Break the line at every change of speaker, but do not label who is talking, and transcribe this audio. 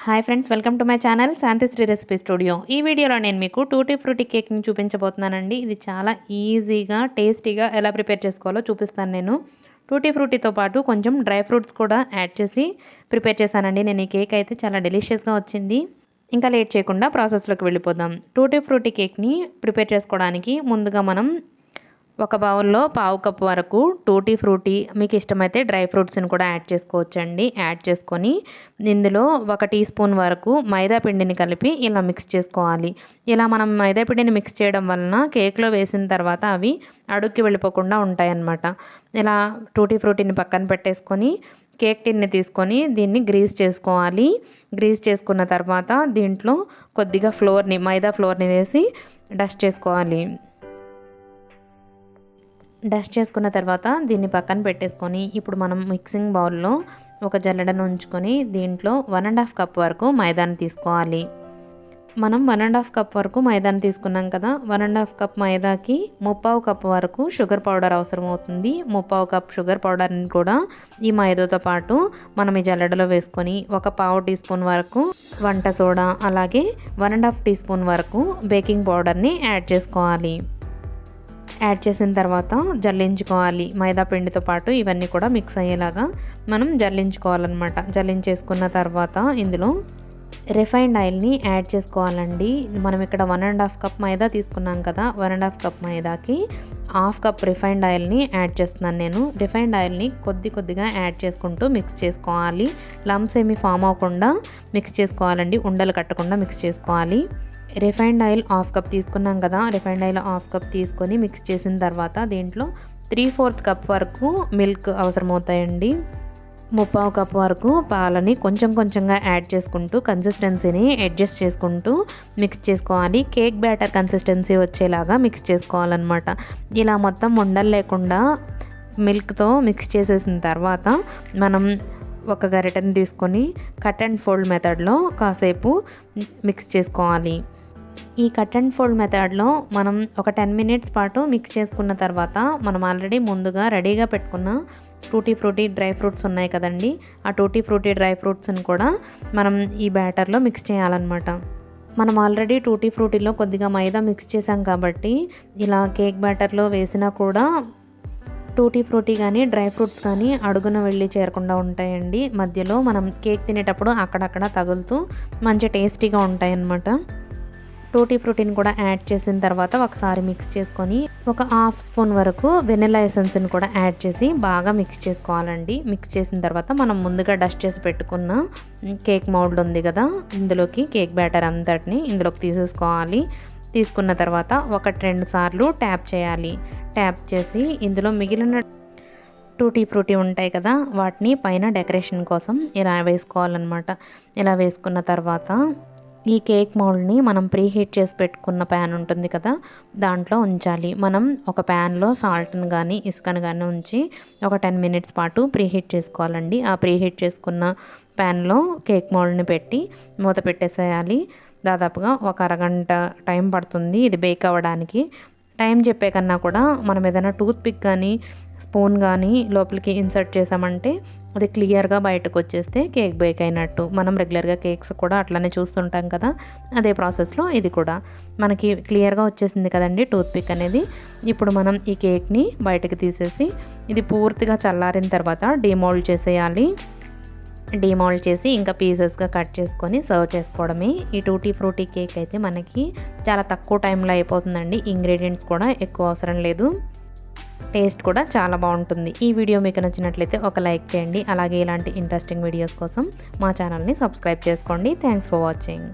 Hi friends, welcome to my channel Shantisri recipe studio. ఈ వీడియోలో నేను మీకు టూటీ ఫ్రూటీ కేక్ని చూపించబోతున్నానండి. ఇది చాలా ఈజీగా టేస్టీగా ఎలా ప్రిపేర్ చేసుకోవాలో చూపిస్తాను నేను. టూటీ ఫ్రూటీతో పాటు కొంచెం డ్రై ఫ్రూట్స్ కూడా యాడ్ చేసి ప్రిపేర్ చేశానండి. నేను ఈ కేక్ అయితే చాలా డెలిషియస్గా వచ్చింది. ఇంకా లేట్ చేయకుండా ప్రాసెస్లోకి వెళ్ళిపోదాం. టూటీ ఫ్రూటీ కేక్ని ప్రిపేర్ చేసుకోవడానికి ముందుగా మనం ఒక బౌల్లో పావు కప్పు వరకు టూటీ ఫ్రూటీ, మీకు ఇష్టమైతే డ్రై ఫ్రూట్స్ని కూడా యాడ్ చేసుకోవచ్చండి. యాడ్ చేసుకొని ఇందులో 1 టీ స్పూన్ వరకు మైదా పిండిని కలిపి ఇలా మిక్స్ చేసుకోవాలి. ఇలా మనం మైదా పిండిని మిక్స్ చేయడం వలన కేక్లో వేసిన తర్వాత అవి అడుక్కి వెళ్ళిపోకుండా ఉంటాయన్నమాట. ఇలా టూటీ ఫ్రూటీని పక్కన పెట్టేసుకొని కేక్ టిన్ని తీసుకొని దీన్ని గ్రీస్ చేసుకోవాలి. గ్రీస్ చేసుకున్న తర్వాత దీంట్లో కొద్దిగా మైదా ఫ్లోర్ని వేసి డస్ట్ చేసుకోవాలి. డస్ట్ చేసుకున్న తర్వాత దీన్ని పక్కన పెట్టేసుకొని ఇప్పుడు మనం మిక్సింగ్ బౌల్లో ఒక జల్లెడను ఉంచుకొని దీంట్లో 1.5 కప్ వరకు మైదాని తీసుకోవాలి. మనం 1.5 కప్ వరకు మైదాని తీసుకున్నాం కదా. 1.5 కప్ మైదాకి 3/4 కప్ వరకు షుగర్ పౌడర్ అవసరం అవుతుంది. 3/4 కప్ షుగర్ పౌడర్ని కూడా ఈ మైదాతో పాటు మనం ఈ జల్లెడలో వేసుకొని ఒక పావు టీ స్పూన్ వరకు వంట సోడా, అలాగే 1.5 టీ స్పూన్ వరకు బేకింగ్ పౌడర్ని యాడ్ చేసుకోవాలి. యాడ్ చేసిన తర్వాత జల్లించుకోవాలి. మైదా పిండితో పాటు ఇవన్నీ కూడా మిక్స్ అయ్యేలాగా మనం జల్లించుకోవాలన్నమాట. జల్లించేసుకున్న తర్వాత ఇందులో రిఫైన్డ్ ఆయిల్ని యాడ్ చేసుకోవాలండి. మనం ఇక్కడ 1.5 కప్ మైదా తీసుకున్నాం కదా. 1.5 కప్ మైదాకి 1/2 కప్ రిఫైన్డ్ ఆయిల్ని యాడ్ చేస్తున్నాను నేను. రిఫైన్డ్ ఆయిల్ని కొద్దిగా యాడ్ చేసుకుంటూ మిక్స్ చేసుకోవాలి. లంప్స్ ఏమీ ఫామ్ అవ్వకుండా మిక్స్ చేసుకోవాలండి. ఉండలు కట్టకుండా మిక్స్ చేసుకోవాలి. రిఫైన్డ్ ఆయిల్ 1/2 కప్ తీసుకున్నాం కదా. రిఫైన్డ్ ఆయిల్ 1/2 కప్ తీసుకొని మిక్స్ చేసిన తర్వాత దీంట్లో 3/4 కప్ వరకు మిల్క్ అవసరమవుతాయండి. 3/4 కప్ వరకు పాలని కొంచెంగా యాడ్ చేసుకుంటూ కన్సిస్టెన్సీని అడ్జస్ట్ చేసుకుంటూ మిక్స్ చేసుకోవాలి. కేక్ బ్యాటర్ కన్సిస్టెన్సీ వచ్చేలాగా మిక్స్ చేసుకోవాలన్నమాట. ఇలా మొత్తం ఉండలు లేకుండా మిల్క్తో మిక్స్ చేసేసిన తర్వాత మనం ఒక గరిటెని తీసుకొని కట్ అండ్ ఫోల్డ్ మెథడ్లో కాసేపు మిక్స్ చేసుకోవాలి. ఈ కట్ అండ్ ఫోల్డ్ మెథడ్లో మనం ఒక 10 మినిట్స్ పాటు మిక్స్ చేసుకున్న తర్వాత మనం ఆల్రెడీ ముందుగా రెడీగా పెట్టుకున్న టూటీ ఫ్రూటీ డ్రై ఫ్రూట్స్ ఉన్నాయి కదండి. ఆ టూటీ ఫ్రూటీ డ్రై ఫ్రూట్స్ని కూడా మనం ఈ బ్యాటర్లో మిక్స్ చేయాలన్నమాట. మనం ఆల్రెడీ టూటీ ఫ్రూటీలో కొద్దిగా మైదా మిక్స్ చేసాం కాబట్టి ఇలా కేక్ బ్యాటర్లో వేసినా కూడా టూటీ ఫ్రూటీ కానీ డ్రై ఫ్రూట్స్ కానీ అడుగున వెళ్ళి చేరకుండా ఉంటాయండి. మధ్యలో మనం కేక్ తినేటప్పుడు అక్కడక్కడ తగులుతూ మంచి టేస్టీగా ఉంటాయన్నమాట. టూటీ ఫ్రూటీని కూడా యాడ్ చేసిన తర్వాత ఒకసారి మిక్స్ చేసుకొని ఒక 1/2 స్పూన్ వరకు వెనిలా ఎసెన్స్ని కూడా యాడ్ చేసి బాగా మిక్స్ చేసుకోవాలండి. మిక్స్ చేసిన తర్వాత మనం ముందుగా డస్ట్ చేసి పెట్టుకున్న కేక్ మౌల్డ్ ఉంది కదా, ఇందులోకి కేక్ బ్యాటర్ అంతటిని ఇందులోకి తీసేసుకోవాలి. తీసుకున్న తర్వాత 1-2 సార్లు ట్యాప్ చేయాలి. ట్యాప్ చేసి ఇందులో మిగిలిన టూటీ ఫ్రూటీ ఉంటాయి కదా, వాటిని పైన డెకరేషన్ కోసం ఇలా వేసుకోవాలన్నమాట. ఇలా వేసుకున్న తర్వాత ఈ కేక్ మౌల్డ్ని మనం ప్రీహీట్ చేసి పెట్టుకున్న ప్యాన్ ఉంటుంది కదా, దాంట్లో ఉంచాలి. మనం ఒక ప్యాన్లో సాల్ట్ని కానీ ఇసుకను కానీ ఉంచి ఒక 10 మినిట్స్ పాటు ప్రీహీట్ చేసుకోవాలండి. ఆ ప్రీహీట్ చేసుకున్న ప్యాన్లో కేక్ మౌల్డ్ని పెట్టి మూత పెట్టేసేయాలి. దాదాపుగా ఒక అరగంట టైం పడుతుంది ఇది బేక్ అవ్వడానికి. టైం చెప్పే కన్నా కూడా మనం ఏదైనా టూత్ పిక్ కానీ స్పూన్ కానీ లోపలికి ఇన్సర్ట్ చేసామంటే అది క్లియర్గా బయటకు వచ్చేస్తే కేక్ బేక్ అయినట్టు. మనం రెగ్యులర్గా కేక్స్ కూడా అట్లనే చూస్తుంటాం కదా, అదే ప్రాసెస్లో ఇది కూడా మనకి క్లియర్గా వచ్చేసింది కదండి టూత్ పిక్ అనేది. ఇప్పుడు మనం ఈ కేక్ని బయటకు తీసేసి ఇది పూర్తిగా చల్లారిన తర్వాత డీమోల్డ్ చేసేయాలి. డీమోల్డ్ చేసి ఇంకా పీసెస్గా కట్ చేసుకొని సర్వ్ చేసుకోవడమే. ఈ టూటీ ఫ్రూటీ కేక్ అయితే మనకి చాలా తక్కువ టైంలో అయిపోతుందండి. ఇంగ్రీడియంట్స్ కూడా ఎక్కువ అవసరం లేదు. టేస్ట్ కూడా చాలా బాగుంటుంది. ఈ వీడియో మీకు నచ్చినట్లయితే ఒక లైక్ చేయండి. అలాగే ఇలాంటి ఇంట్రెస్టింగ్ వీడియోస్ కోసం మా ఛానల్ని సబ్స్క్రైబ్ చేసుకోండి. Thanks for watching.